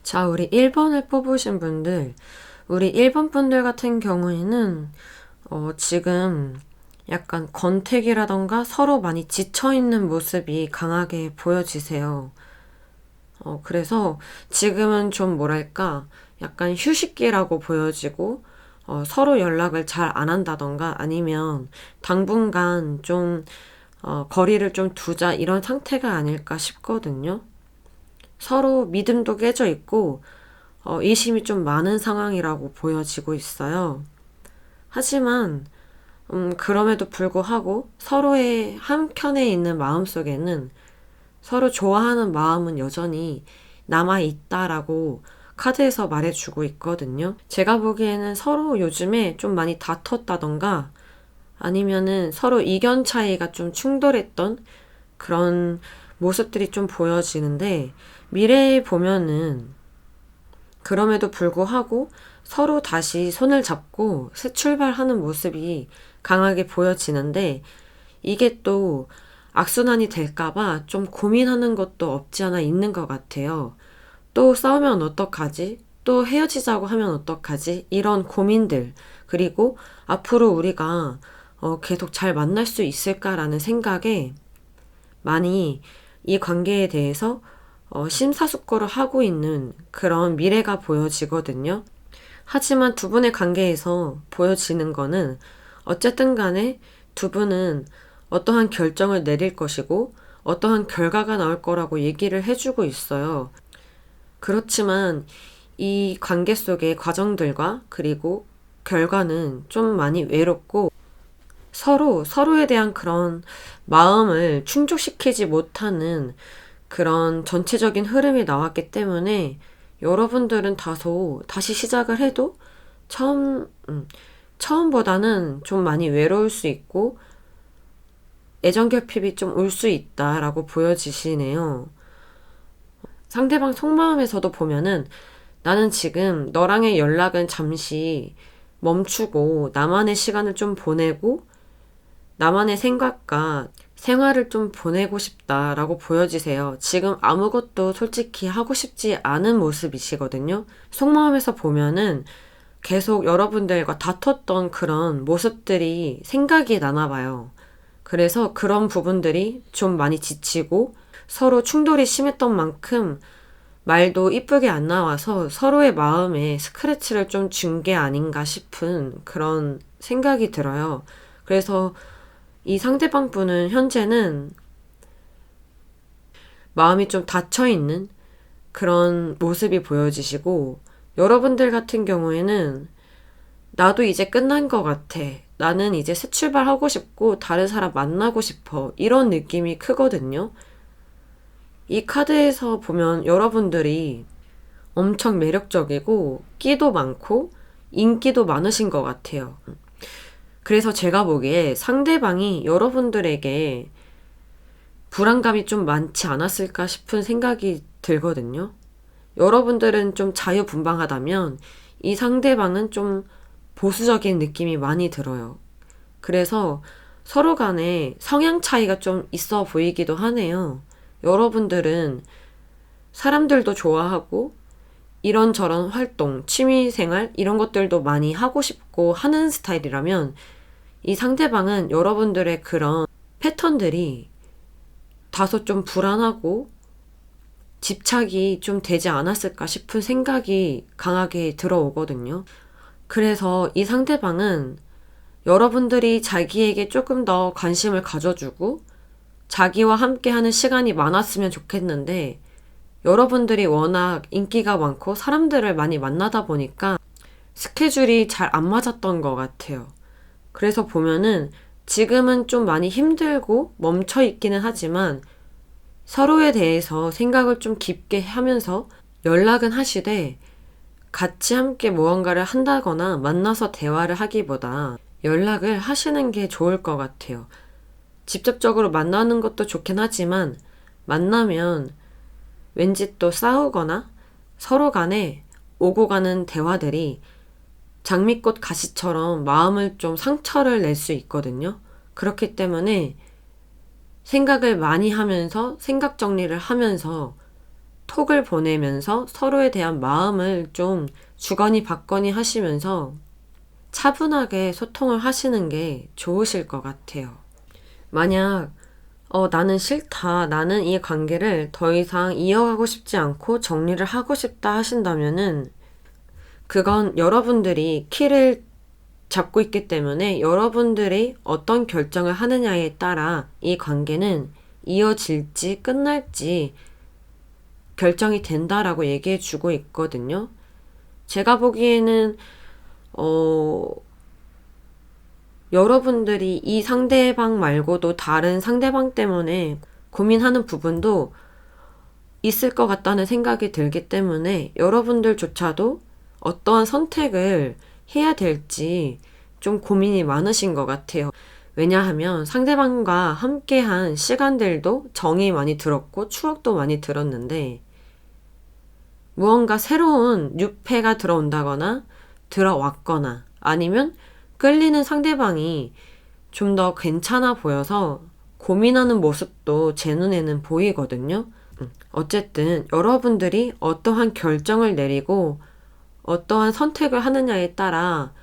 자, 우리 1번을 뽑으신 분들, 우리 1번 분들 같은 경우에는, 지금 약간 권태기라던가 서로 많이 지쳐있는 모습이 강하게 보여지세요. 그래서 지금은 좀 뭐랄까, 약간 휴식기라고 보여지고, 서로 연락을 잘 안 한다던가 아니면 당분간 좀, 거리를 좀 두자 이런 상태가 아닐까 싶거든요. 서로 믿음도 깨져 있고, 의심이 좀 많은 상황이라고 보여지고 있어요. 하지만, 그럼에도 불구하고 서로의 한켠에 있는 마음 속에는 서로 좋아하는 마음은 여전히 남아있다라고 카드에서 말해주고 있거든요. 제가 보기에는 서로 요즘에 좀 많이 다퉜다던가 아니면은 서로 이견 차이가 좀 충돌했던 그런 모습들이 좀 보여지는데 미래에 보면은 그럼에도 불구하고 서로 다시 손을 잡고 새 출발하는 모습이 강하게 보여지는데 이게 또 악순환이 될까봐 좀 고민하는 것도 없지 않아 있는 것 같아요. 또 싸우면 어떡하지? 또 헤어지자고 하면 어떡하지? 이런 고민들. 그리고 앞으로 우리가 계속 잘 만날 수 있을까라는 생각에 많이 이 관계에 대해서 심사숙고를 하고 있는 그런 미래가 보여지거든요. 하지만 두 분의 관계에서 보여지는 거는 어쨌든 간에 두 분은 어떠한 결정을 내릴 것이고 어떠한 결과가 나올 거라고 얘기를 해주고 있어요. 그렇지만 이 관계 속의 과정들과 그리고 결과는 좀 많이 외롭고 서로에 대한 그런 마음을 충족시키지 못하는 그런 전체적인 흐름이 나왔기 때문에 여러분들은 다소 다시 시작을 해도 처음, 처음보다는 좀 많이 외로울 수 있고 애정 결핍이 좀 올 수 있다라고 보여지시네요. 상대방 속마음에서도 보면은 나는 지금 너랑의 연락은 잠시 멈추고 나만의 시간을 좀 보내고 나만의 생각과 생활을 좀 보내고 싶다라고 보여지세요. 지금 아무것도 솔직히 하고 싶지 않은 모습이시거든요. 속마음에서 보면은 계속 여러분들과 다퉜던 그런 모습들이 생각이 나나 봐요. 그래서 그런 부분들이 좀 많이 지치고 서로 충돌이 심했던 만큼 말도 이쁘게 안 나와서 서로의 마음에 스크래치를 좀 준 게 아닌가 싶은 그런 생각이 들어요. 그래서 이 상대방 분은 현재는 마음이 좀 닫혀 있는 그런 모습이 보여지시고 여러분들 같은 경우에는 나도 이제 끝난 것 같아. 나는 이제 새 출발하고 싶고 다른 사람 만나고 싶어. 이런 느낌이 크거든요. 이 카드에서 보면 여러분들이 엄청 매력적이고 끼도 많고 인기도 많으신 것 같아요. 그래서 제가 보기에 상대방이 여러분들에게 불안감이 좀 많지 않았을까 싶은 생각이 들거든요. 여러분들은 좀 자유분방하다면 이 상대방은 좀 보수적인 느낌이 많이 들어요. 그래서 서로 간에 성향 차이가 좀 있어 보이기도 하네요. 여러분들은 사람들도 좋아하고 이런저런 활동, 취미생활 이런 것들도 많이 하고 싶고 하는 스타일이라면 이 상대방은 여러분들의 그런 패턴들이 다소 좀 불안하고 집착이 좀 되지 않았을까 싶은 생각이 강하게 들어오거든요. 그래서 이 상대방은 여러분들이 자기에게 조금 더 관심을 가져주고 자기와 함께 하는 시간이 많았으면 좋겠는데 여러분들이 워낙 인기가 많고 사람들을 많이 만나다 보니까 스케줄이 잘 안 맞았던 것 같아요. 그래서 보면은 지금은 좀 많이 힘들고 멈춰 있기는 하지만 서로에 대해서 생각을 좀 깊게 하면서 연락은 하시되 같이 함께 무언가를 한다거나 만나서 대화를 하기보다 연락을 하시는 게 좋을 것 같아요. 직접적으로 만나는 것도 좋긴 하지만 만나면 왠지 또 싸우거나 서로 간에 오고 가는 대화들이 장미꽃 가시처럼 마음을 좀 상처를 낼 수 있거든요. 그렇기 때문에 생각을 많이 하면서 생각 정리를 하면서 톡을 보내면서 서로에 대한 마음을 좀 주거니 받거니 하시면서 차분하게 소통을 하시는 게 좋으실 것 같아요. 만약 나는 싫다. 나는 이 관계를 더 이상 이어가고 싶지 않고 정리를 하고 싶다 하신다면은 그건 여러분들이 키를 잡고 있기 때문에 여러분들이 어떤 결정을 하느냐에 따라 이 관계는 이어질지 끝날지 결정이 된다라고 얘기해 주고 있거든요. 제가 보기에는 여러분들이 이 상대방 말고도 다른 상대방 때문에 고민하는 부분도 있을 것 같다는 생각이 들기 때문에 여러분들조차도 어떠한 선택을 해야 될지 좀 고민이 많으신 것 같아요. 왜냐하면 상대방과 함께한 시간들도 정이 많이 들었고 추억도 많이 들었는데 무언가 새로운 뉴페가 들어온다거나 들어왔거나 아니면 끌리는 상대방이 좀 더 괜찮아 보여서 고민하는 모습도 제 눈에는 보이거든요. 어쨌든 여러분들이 어떠한 결정을 내리고 어떠한 선택을 하느냐에 따라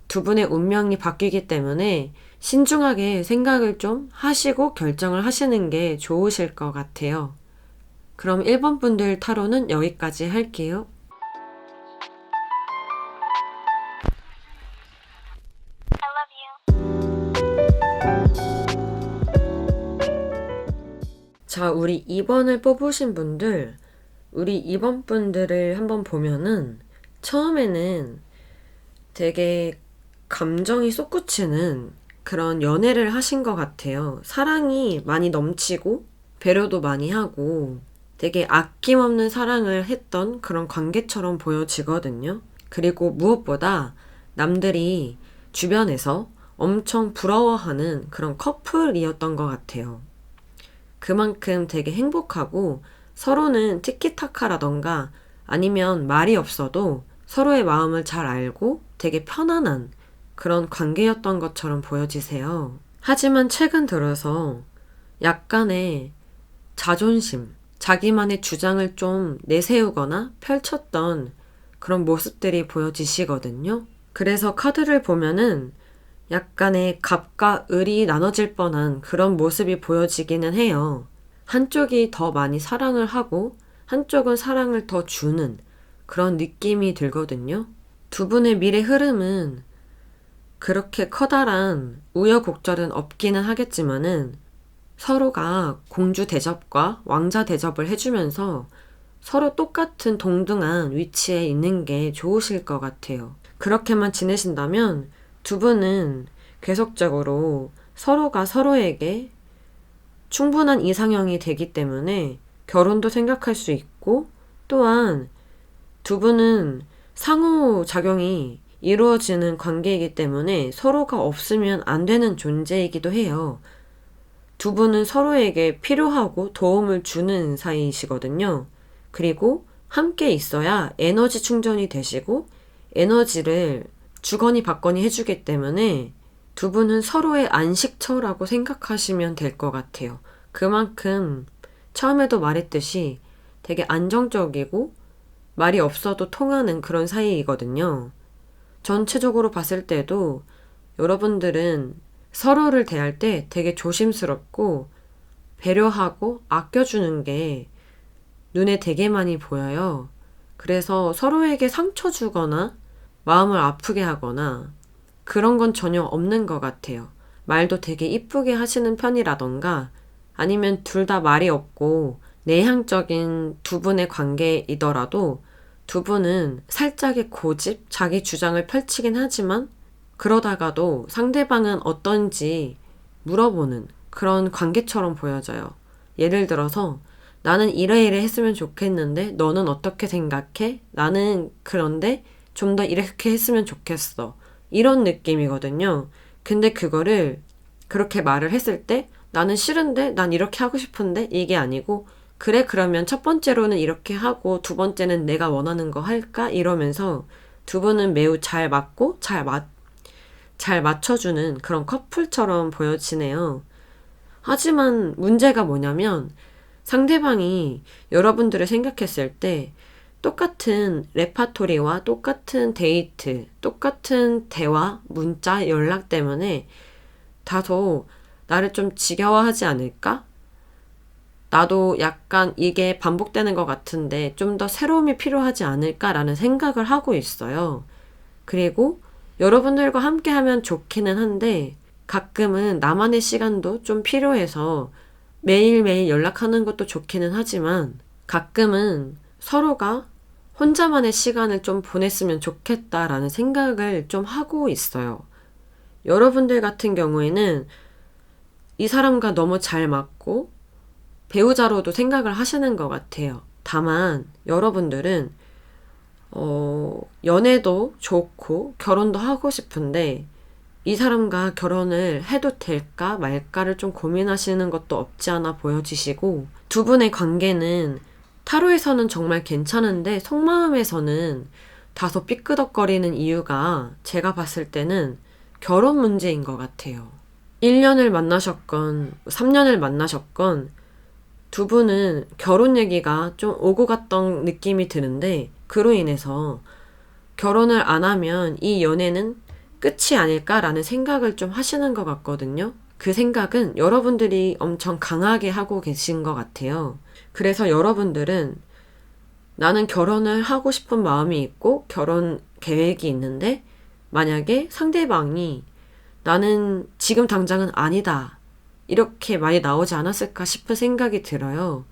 두 분의 운명이 바뀌기 때문에 신중하게 생각을 좀 하시고 결정을 하시는 게 좋으실 것 같아요. 그럼 1번 분들 타로는 여기까지 할게요. 자, 우리 2번을 뽑으신 분들, 우리 2번 분들을 한번 보면은 처음에는 되게 감정이 솟구치는 그런 연애를 하신 것 같아요. 사랑이 많이 넘치고 배려도 많이 하고 되게 아낌없는 사랑을 했던 그런 관계처럼 보여지거든요. 그리고 무엇보다 남들이 주변에서 엄청 부러워하는 그런 커플이었던 것 같아요. 그만큼 되게 행복하고 서로는 티키타카라던가 아니면 말이 없어도 서로의 마음을 잘 알고 되게 편안한 그런 관계였던 것처럼 보여지세요. 하지만 최근 들어서 약간의 자존심, 자기만의 주장을 좀 내세우거나 펼쳤던 그런 모습들이 보여지시거든요. 그래서 카드를 보면은 약간의 갑과 을이 나눠질 뻔한 그런 모습이 보여지기는 해요. 한쪽이 더 많이 사랑을 하고 한쪽은 사랑을 더 주는 그런 느낌이 들거든요. 두 분의 미래 흐름은 그렇게 커다란 우여곡절은 없기는 하겠지만은 서로가 공주 대접과 왕자 대접을 해주면서 서로 똑같은 동등한 위치에 있는 게 좋으실 것 같아요. 그렇게만 지내신다면 두 분은 계속적으로 서로가 서로에게 충분한 이상형이 되기 때문에 결혼도 생각할 수 있고 또한 두 분은 상호작용이 이루어지는 관계이기 때문에 서로가 없으면 안 되는 존재이기도 해요. 두 분은 서로에게 필요하고 도움을 주는 사이이시거든요. 그리고 함께 있어야 에너지 충전이 되시고 에너지를 주거니 받거니 해주기 때문에 두 분은 서로의 안식처라고 생각하시면 될 것 같아요. 그만큼 처음에도 말했듯이 되게 안정적이고 말이 없어도 통하는 그런 사이이거든요. 전체적으로 봤을 때도 여러분들은 서로를 대할 때 되게 조심스럽고 배려하고 아껴주는 게 눈에 되게 많이 보여요. 그래서 서로에게 상처 주거나 마음을 아프게 하거나 그런 건 전혀 없는 것 같아요. 말도 되게 이쁘게 하시는 편이라던가 아니면 둘 다 말이 없고 내향적인 두 분의 관계이더라도 두 분은 살짝의 고집, 자기 주장을 펼치긴 하지만 그러다가도 상대방은 어떤지 물어보는 그런 관계처럼 보여져요. 예를 들어서 나는 이래 했으면 좋겠는데 너는 어떻게 생각해? 나는 그런데 좀 더 이렇게 했으면 좋겠어. 이런 느낌이거든요. 근데 그거를 그렇게 말을 했을 때 나는 싫은데 난 이렇게 하고 싶은데 이게 아니고 그래 그러면 첫 번째로는 이렇게 하고 두 번째는 내가 원하는 거 할까? 이러면서 두 분은 매우 잘 맞고 잘 맞춰주는 그런 커플처럼 보여지네요. 하지만 문제가 뭐냐면 상대방이 여러분들을 생각했을 때 똑같은 레파토리와 똑같은 데이트, 똑같은 대화, 문자, 연락 때문에 다소 나를 좀 지겨워하지 않을까? 나도 약간 이게 반복되는 것 같은데 좀 더 새로움이 필요하지 않을까라는 생각을 하고 있어요. 그리고 여러분들과 함께 하면 좋기는 한데 가끔은 나만의 시간도 좀 필요해서 매일매일 연락하는 것도 좋기는 하지만 가끔은 서로가 혼자만의 시간을 좀 보냈으면 좋겠다라는 생각을 좀 하고 있어요. 여러분들 같은 경우에는 이 사람과 너무 잘 맞고 배우자로도 생각을 하시는 것 같아요. 다만 여러분들은 연애도 좋고 결혼도 하고 싶은데 이 사람과 결혼을 해도 될까 말까를 좀 고민하시는 것도 없지 않아 보여지시고 두 분의 관계는 타로에서는 정말 괜찮은데 속마음에서는 다소 삐끄덕거리는 이유가 제가 봤을 때는 결혼 문제인 것 같아요. 1년을 만나셨건 3년을 만나셨건 두 분은 결혼 얘기가 좀 오고 갔던 느낌이 드는데 그로 인해서 결혼을 안 하면 이 연애는 끝이 아닐까라는 생각을 좀 하시는 것 같거든요. 그 생각은 여러분들이 엄청 강하게 하고 계신 것 같아요. 그래서 여러분들은 나는 결혼을 하고 싶은 마음이 있고 결혼 계획이 있는데 만약에 상대방이 나는 지금 당장은 아니다. 이렇게 많이 나오지 않았을까 싶은 생각이 들어요.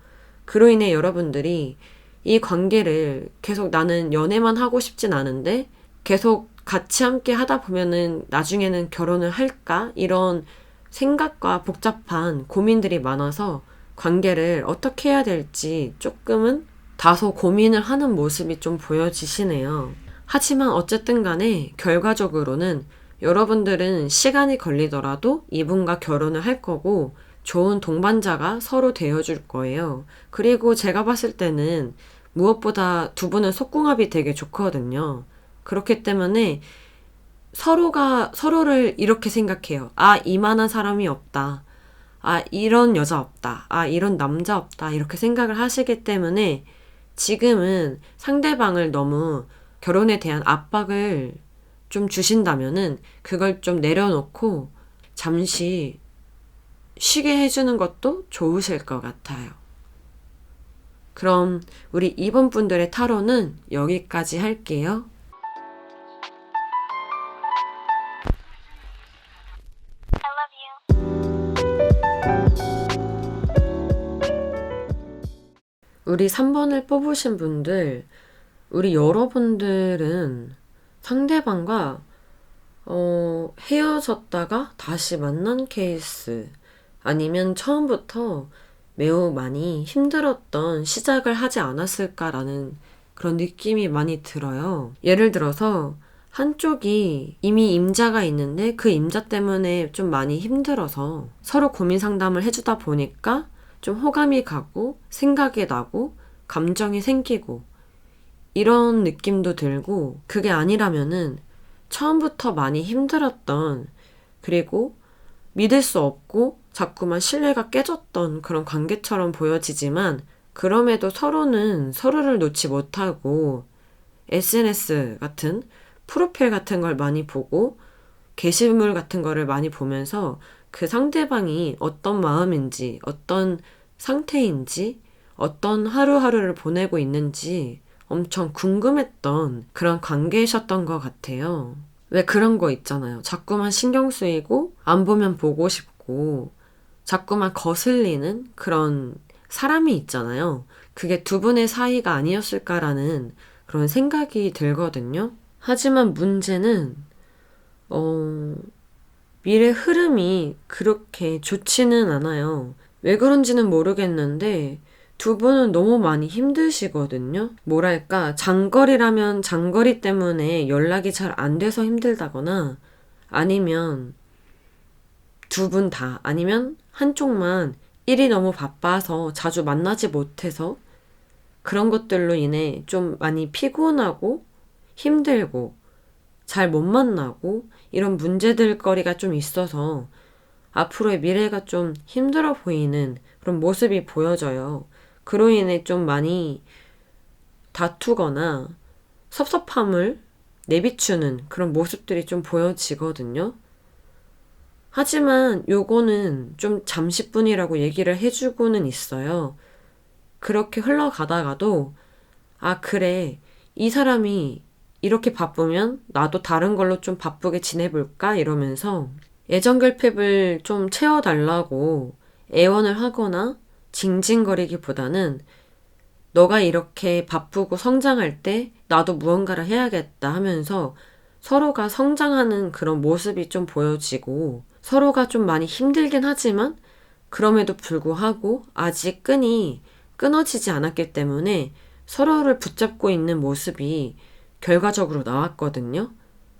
그로 인해 여러분들이 이 관계를 계속 나는 연애만 하고 싶진 않은데 계속 같이 함께 하다 보면은 나중에는 결혼을 할까? 이런 생각과 복잡한 고민들이 많아서 관계를 어떻게 해야 될지 조금은 다소 고민을 하는 모습이 좀 보여지시네요. 하지만 어쨌든 간에 결과적으로는 여러분들은 시간이 걸리더라도 이분과 결혼을 할 거고 좋은 동반자가 서로 되어줄 거예요. 그리고 제가 봤을 때는 무엇보다 두 분은 속궁합이 되게 좋거든요. 그렇기 때문에 서로가 서로를 이렇게 생각해요. 아, 이만한 사람이 없다. 아, 이런 여자 없다. 아, 이런 남자 없다. 이렇게 생각을 하시기 때문에 지금은 상대방을 너무 결혼에 대한 압박을 좀 주신다면은 그걸 좀 내려놓고 잠시 쉬게 해주는 것도 좋으실 것 같아요. 그럼 우리 2번 분들의 타로는 여기까지 할게요. 우리 3번을 뽑으신 분들, 우리 여러분들은 상대방과 헤어졌다가 다시 만난 케이스, 아니면 처음부터 매우 많이 힘들었던 시작을 하지 않았을까라는 그런 느낌이 많이 들어요. 예를 들어서 한쪽이 이미 임자가 있는데 그 임자 때문에 좀 많이 힘들어서 서로 고민 상담을 해주다 보니까 좀 호감이 가고 생각이 나고 감정이 생기고 이런 느낌도 들고, 그게 아니라면은 처음부터 많이 힘들었던, 그리고 믿을 수 없고 자꾸만 신뢰가 깨졌던 그런 관계처럼 보여지지만 그럼에도 서로는 서로를 놓지 못하고 SNS 같은 프로필 같은 걸 많이 보고 게시물 같은 거를 많이 보면서 그 상대방이 어떤 마음인지, 어떤 상태인지, 어떤 하루하루를 보내고 있는지 엄청 궁금했던 그런 관계이셨던 것 같아요. 왜 그런 거 있잖아요. 자꾸만 신경 쓰이고 안 보면 보고 싶고 자꾸만 거슬리는 그런 사람이 있잖아요. 그게 두 분의 사이가 아니었을까라는 그런 생각이 들거든요. 하지만 문제는 미래 흐름이 그렇게 좋지는 않아요. 왜 그런지는 모르겠는데 두 분은 너무 많이 힘드시거든요. 뭐랄까, 장거리라면 장거리 때문에 연락이 잘 안 돼서 힘들다거나 아니면 두 분 다, 아니면 한쪽만 일이 너무 바빠서 자주 만나지 못해서 그런 것들로 인해 좀 많이 피곤하고 힘들고 잘 못 만나고 이런 문제들 거리가 좀 있어서 앞으로의 미래가 좀 힘들어 보이는 그런 모습이 보여져요. 그로 인해 좀 많이 다투거나 섭섭함을 내비추는 그런 모습들이 좀 보여지거든요. 하지만 요거는 좀 잠시뿐이라고 얘기를 해주고는 있어요. 그렇게 흘러가다가도, 아, 그래. 이 사람이 이렇게 바쁘면 나도 다른 걸로 좀 바쁘게 지내볼까? 이러면서 애정 결핍을 좀 채워달라고 애원을 하거나 징징거리기보다는 너가 이렇게 바쁘고 성장할 때 나도 무언가를 해야겠다 하면서 서로가 성장하는 그런 모습이 좀 보여지고 서로가 좀 많이 힘들긴 하지만 그럼에도 불구하고 아직 끈이 끊어지지 않았기 때문에 서로를 붙잡고 있는 모습이 결과적으로 나왔거든요.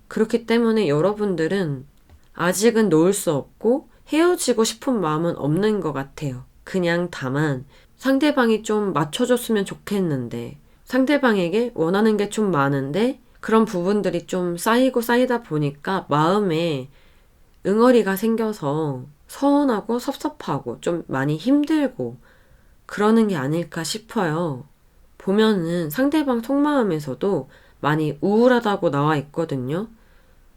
그렇기 때문에 여러분들은 아직은 놓을 수 없고 헤어지고 싶은 마음은 없는 것 같아요. 그냥 다만 상대방이 좀 맞춰줬으면 좋겠는데 상대방에게 원하는 게 좀 많은데 그런 부분들이 좀 쌓이고 쌓이다 보니까 마음에 응어리가 생겨서 서운하고 섭섭하고 좀 많이 힘들고 그러는 게 아닐까 싶어요. 보면은 상대방 속마음에서도 많이 우울하다고 나와 있거든요.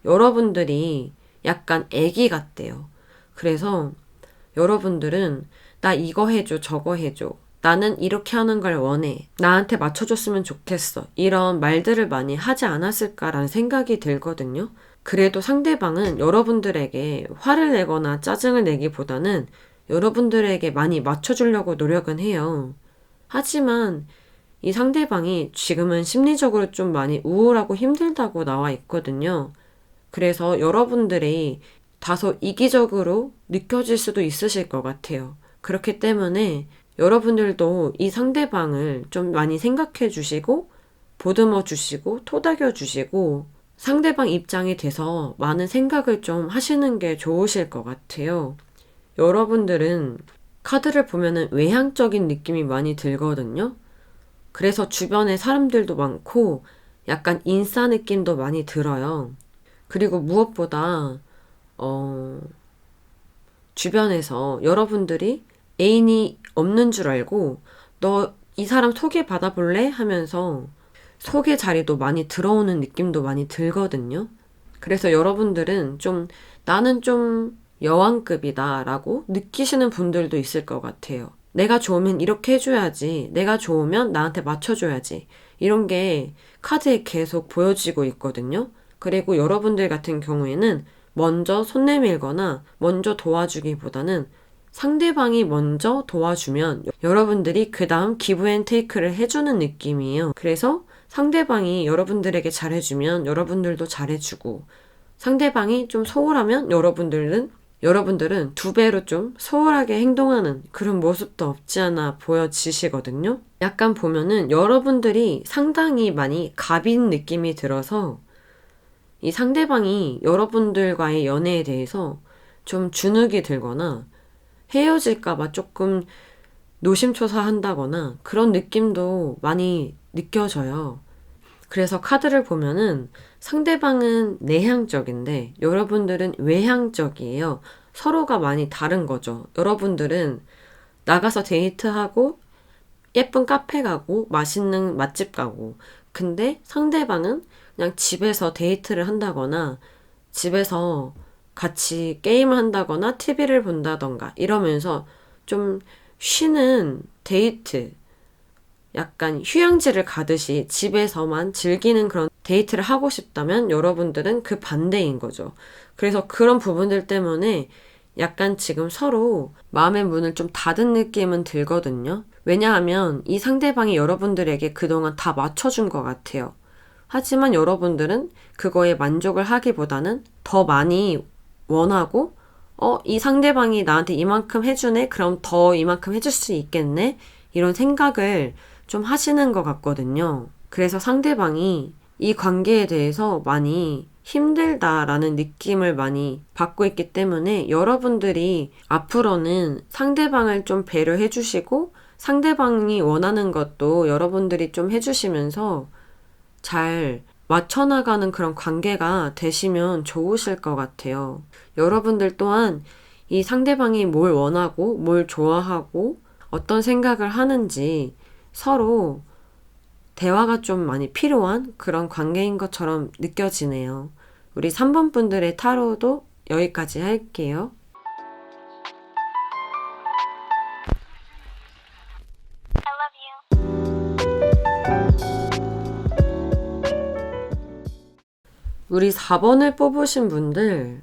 여러분들이 약간 애기 같대요. 그래서 여러분들은 나 이거 해줘, 저거 해줘. 나는 이렇게 하는 걸 원해. 나한테 맞춰줬으면 좋겠어. 이런 말들을 많이 하지 않았을까라는 생각이 들거든요. 그래도 상대방은 여러분들에게 화를 내거나 짜증을 내기보다는 여러분들에게 많이 맞춰주려고 노력은 해요. 하지만 이 상대방이 지금은 심리적으로 좀 많이 우울하고 힘들다고 나와 있거든요. 그래서 여러분들이 다소 이기적으로 느껴질 수도 있으실 것 같아요. 그렇기 때문에 여러분들도 이 상대방을 좀 많이 생각해 주시고 보듬어 주시고 토닥여 주시고 상대방 입장이 돼서 많은 생각을 좀 하시는 게 좋으실 것 같아요. 여러분들은 카드를 보면은 외향적인 느낌이 많이 들거든요. 그래서 주변에 사람들도 많고 약간 인싸 느낌도 많이 들어요. 그리고 무엇보다 주변에서 여러분들이 애인이 없는 줄 알고 너 이 사람 소개받아 볼래? 하면서 소개 자리도 많이 들어오는 느낌도 많이 들거든요. 그래서 여러분들은 좀 나는 좀 여왕급이다 라고 느끼시는 분들도 있을 것 같아요. 내가 좋으면 이렇게 해줘야지. 내가 좋으면 나한테 맞춰줘야지. 이런 게 카드에 계속 보여지고 있거든요. 그리고 여러분들 같은 경우에는 먼저 손 내밀거나 먼저 도와주기보다는 상대방이 먼저 도와주면 여러분들이 그 다음 기브 앤 테이크를 해주는 느낌이에요. 그래서 상대방이 여러분들에게 잘해주면 여러분들도 잘해주고 상대방이 좀 소홀하면 여러분들은 두 배로 좀 소홀하게 행동하는 그런 모습도 없지 않아 보여지시거든요. 약간 보면은 여러분들이 상당히 많이 갑인 느낌이 들어서 이 상대방이 여러분들과의 연애에 대해서 좀 주눅이 들거나 헤어질까봐 조금 노심초사한다거나 그런 느낌도 많이 느껴져요. 그래서 카드를 보면은 상대방은 내향적인데 여러분들은 외향적이에요. 서로가 많이 다른 거죠. 여러분들은 나가서 데이트하고 예쁜 카페 가고 맛있는 맛집 가고 근데 상대방은 그냥 집에서 데이트를 한다거나 집에서 같이 게임을 한다거나 TV를 본다던가 이러면서 좀 쉬는 데이트, 약간 휴양지를 가듯이 집에서만 즐기는 그런 데이트를 하고 싶다면 여러분들은 그 반대인 거죠. 그래서 그런 부분들 때문에 약간 지금 서로 마음의 문을 좀 닫은 느낌은 들거든요. 왜냐하면 이 상대방이 여러분들에게 그동안 다 맞춰준 것 같아요. 하지만 여러분들은 그거에 만족을 하기보다는 더 많이 원하고 이 상대방이 나한테 이만큼 해주네? 그럼 더 이만큼 해줄 수 있겠네? 이런 생각을 좀 하시는 것 같거든요. 그래서 상대방이 이 관계에 대해서 많이 힘들다라는 느낌을 많이 받고 있기 때문에 여러분들이 앞으로는 상대방을 좀 배려해 주시고 상대방이 원하는 것도 여러분들이 좀 해주시면서 잘 맞춰나가는 그런 관계가 되시면 좋으실 것 같아요. 여러분들 또한 이 상대방이 뭘 원하고 뭘 좋아하고 어떤 생각을 하는지 서로 대화가 좀 많이 필요한 그런 관계인 것처럼 느껴지네요. 우리 3번 분들의 타로도 여기까지 할게요. 우리 4번을 뽑으신 분들,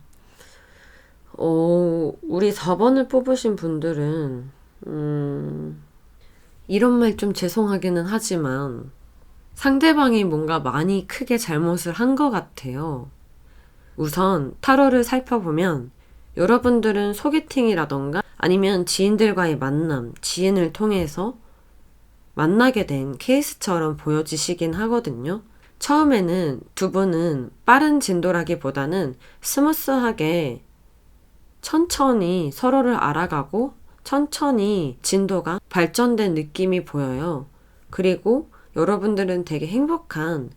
우리 4번을 뽑으신 분들은, 이런 말 좀 죄송하기는 하지만, 상대방이 뭔가 많이 크게 잘못을 한 것 같아요. 우선 타로를 살펴보면, 여러분들은 소개팅이라던가 아니면 지인들과의 만남, 지인을 통해서 만나게 된 케이스처럼 보여지시긴 하거든요. 처음에는 두 분은 빠른 진도라기보다는 스무스하게 천천히 서로를 알아가고 천천히 진도가 발전된 느낌이 보여요. 그리고 여러분들은 되게 행복한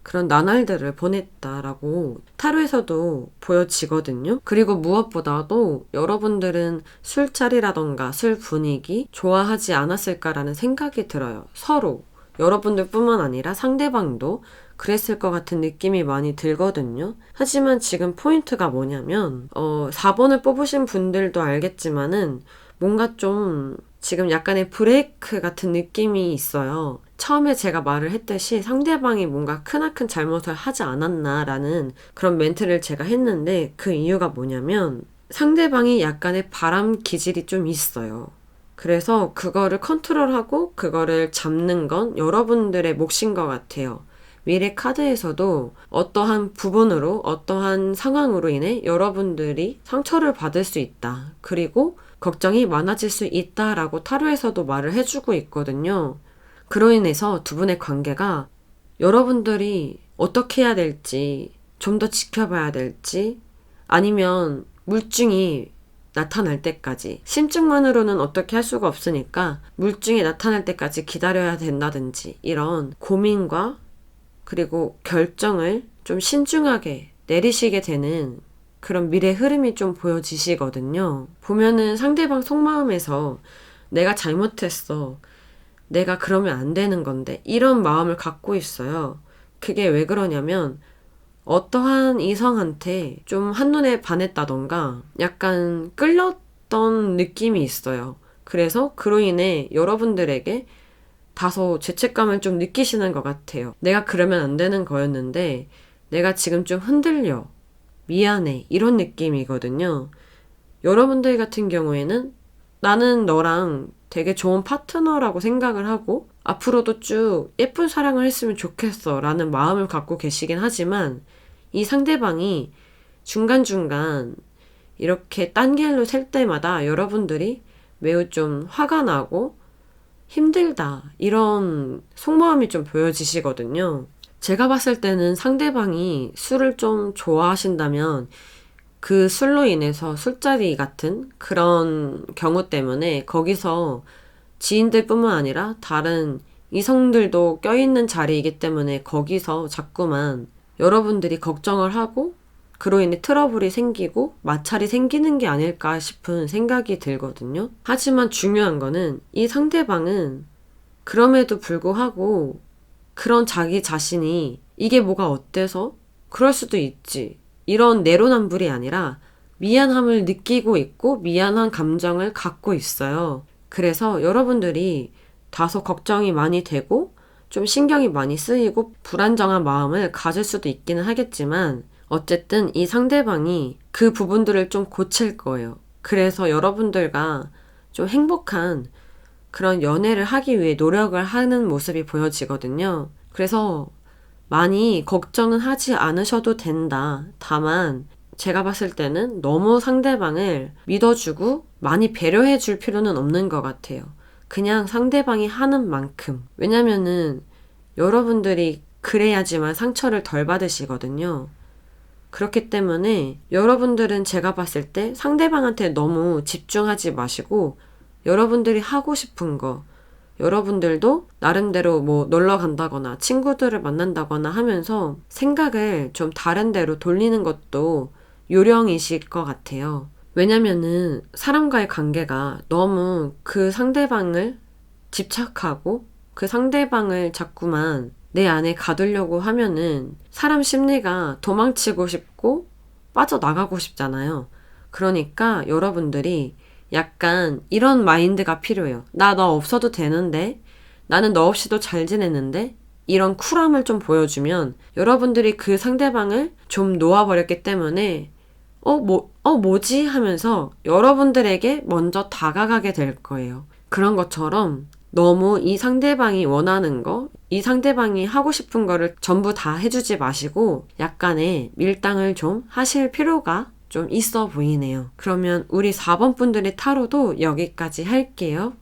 그런 나날들을 보냈다라고 타로에서도 보여지거든요. 그리고 무엇보다도 여러분들은 술자리라던가 술 분위기 좋아하지 않았을까라는 생각이 들어요. 서로. 여러분들 뿐만 아니라 상대방도 그랬을 것 같은 느낌이 많이 들거든요. 하지만 지금 포인트가 뭐냐면 4번을 뽑으신 분들도 알겠지만은 뭔가 좀 지금 약간의 브레이크 같은 느낌이 있어요. 처음에 제가 말을 했듯이 상대방이 뭔가 크나큰 잘못을 하지 않았나라는 그런 멘트를 제가 했는데 그 이유가 뭐냐면 상대방이 약간의 바람 기질이 좀 있어요. 그래서 그거를 컨트롤하고 그거를 잡는 건 여러분들의 몫인 것 같아요. 미래 카드에서도 어떠한 부분으로 어떠한 상황으로 인해 여러분들이 상처를 받을 수 있다. 그리고 걱정이 많아질 수 있다라고 타로에서도 말을 해주고 있거든요. 그로 인해서 두 분의 관계가 여러분들이 어떻게 해야 될지 좀 더 지켜봐야 될지 아니면 물증이 나타날 때까지 심증만으로는 어떻게 할 수가 없으니까 물증이 나타날 때까지 기다려야 된다든지 이런 고민과 그리고 결정을 좀 신중하게 내리시게 되는 그런 미래 흐름이 좀 보여지시거든요. 보면은 상대방 속마음에서 내가 잘못했어. 내가 그러면 안 되는 건데 이런 마음을 갖고 있어요. 그게 왜 그러냐면 어떠한 이성한테 좀 한눈에 반했다던가 약간 끌렸던 느낌이 있어요. 그래서 그로 인해 여러분들에게 다소 죄책감을 좀 느끼시는 것 같아요. 내가 그러면 안 되는 거였는데 내가 지금 좀 흔들려. 미안해. 이런 느낌이거든요. 여러분들 같은 경우에는 나는 너랑 되게 좋은 파트너라고 생각을 하고 앞으로도 쭉 예쁜 사랑을 했으면 좋겠어 라는 마음을 갖고 계시긴 하지만 이 상대방이 중간중간 이렇게 딴 길로 셀 때마다 여러분들이 매우 좀 화가 나고 힘들다 이런 속마음이 좀 보여지시거든요. 제가 봤을 때는 상대방이 술을 좀 좋아하신다면 그 술로 인해서 술자리 같은 그런 경우 때문에 거기서 지인들뿐만 아니라 다른 이성들도 껴있는 자리이기 때문에 거기서 자꾸만 여러분들이 걱정을 하고 그로 인해 트러블이 생기고 마찰이 생기는 게 아닐까 싶은 생각이 들거든요. 하지만 중요한 거는 이 상대방은 그럼에도 불구하고 그런 자기 자신이 이게 뭐가 어때서? 그럴 수도 있지. 이런 내로남불이 아니라 미안함을 느끼고 있고 미안한 감정을 갖고 있어요. 그래서 여러분들이 다소 걱정이 많이 되고 좀 신경이 많이 쓰이고 불안정한 마음을 가질 수도 있기는 하겠지만 어쨌든 이 상대방이 그 부분들을 좀 고칠 거예요. 그래서 여러분들과 좀 행복한 그런 연애를 하기 위해 노력을 하는 모습이 보여지거든요. 그래서 많이 걱정은 하지 않으셔도 된다. 다만 제가 봤을 때는 너무 상대방을 믿어주고 많이 배려해 줄 필요는 없는 것 같아요. 그냥 상대방이 하는 만큼. 왜냐면은 여러분들이 그래야지만 상처를 덜 받으시거든요. 그렇기 때문에 여러분들은 제가 봤을 때 상대방한테 너무 집중하지 마시고 여러분들이 하고 싶은 거 여러분들도 나름대로 뭐 놀러 간다거나 친구들을 만난다거나 하면서 생각을 좀 다른 데로 돌리는 것도 요령이실 것 같아요. 왜냐면은 사람과의 관계가 너무 그 상대방을 집착하고 그 상대방을 자꾸만 내 안에 가두려고 하면은 사람 심리가 도망치고 싶고 빠져나가고 싶잖아요. 그러니까 여러분들이 약간 이런 마인드가 필요해요. 나 너 없어도 되는데, 나는 너 없이도 잘 지내는데, 이런 쿨함을 좀 보여주면 여러분들이 그 상대방을 좀 놓아버렸기 때문에 뭐지? 하면서 여러분들에게 먼저 다가가게 될 거예요. 그런 것처럼 너무 이 상대방이 원하는 거, 이 상대방이 하고 싶은 거를 전부 다 해주지 마시고 약간의 밀당을 좀 하실 필요가 좀 있어 보이네요. 그러면 우리 4번 분들의 타로도 여기까지 할게요.